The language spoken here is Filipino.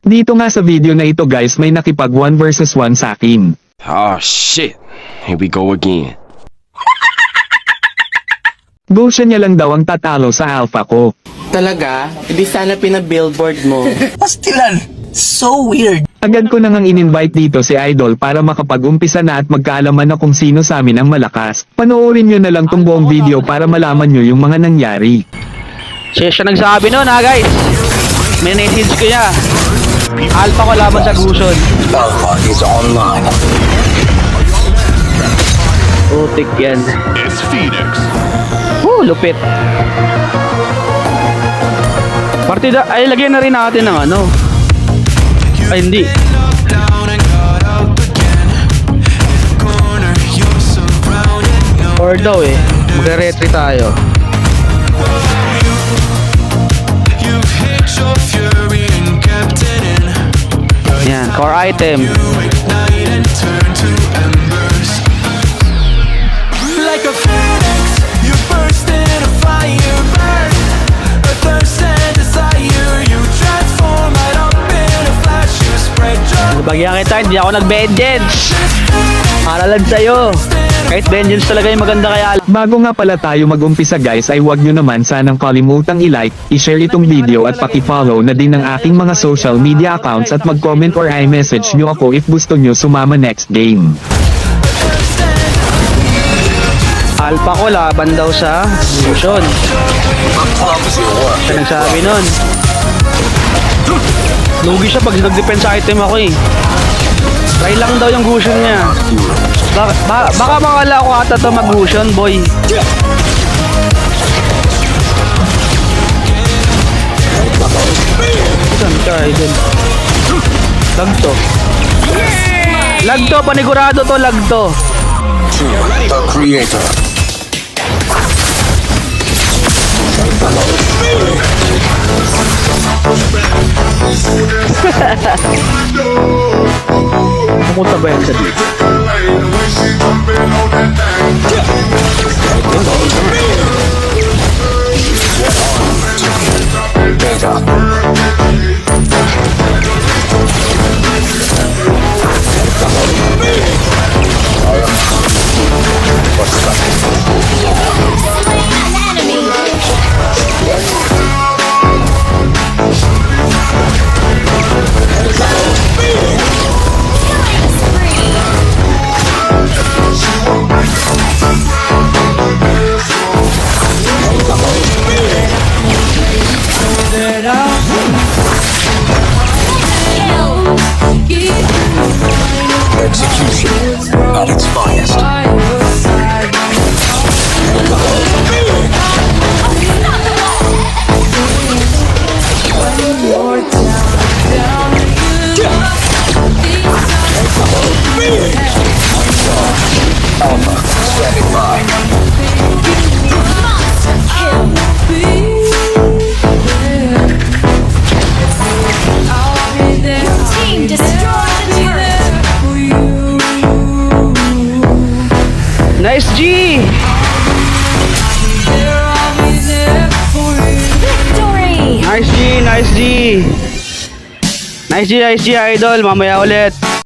Dito nga sa video na ito guys may nakipag 1 versus 1 sa akin. Oh shit, here we go again. Goal siya niya lang daw ang tatalo sa alpha ko. Talaga? Hindi sana pina-billboard mo. Pastilan! So weird! Agad ko nang in-invite dito si Idol para makapag-umpisa na at magkaalaman na kung sino sa amin ang malakas. Panoorin nyo na lang tong buong video para malaman nyo yung mga nangyari. Siya nagsabi nun ha guys. Minessage ko niya. Alpha ko laban sa Gusion. Alpha is online. Putik yan. It's Phoenix. Lupit. Partida, ay lagyan na rin natin ng ano. Ay hindi. Or daw eh. Magre-retry tayo. Yan, core item. Like a phoenix, you burst in a fire, burn a thirst and desire. You transform right up in a flash. You spread your Bagyan kita, hindi ako nag-vengeance. Para lang sa'yo. Kahit vengeance talaga yung maganda kaya. Bago nga pala tayo mag-umpisa guys ay huwag nyo naman sanang kalimutang i-like, i-share itong video at paki-follow na din ang aking mga social media accounts at mag-comment or i-message nyo ako if gusto nyo sumama next game. Alpha ko laban daw sa Gusion. Siya nagsabi nun. Lugi siya pag nag-defense item ako eh. Try lang daw yung Gusion niya. Baka makala ko ata ito mag-Gusion boy. Saan ka idol? Lagto. Lagto, panigurado to, lagto. The creator. Pumunta ba yan sa dito? Execution at its finest. Alpha, standing by. Team destroy the turret. Nice G! Victory! Nice G, nice G. Nice G, idol. Mamaya ulit.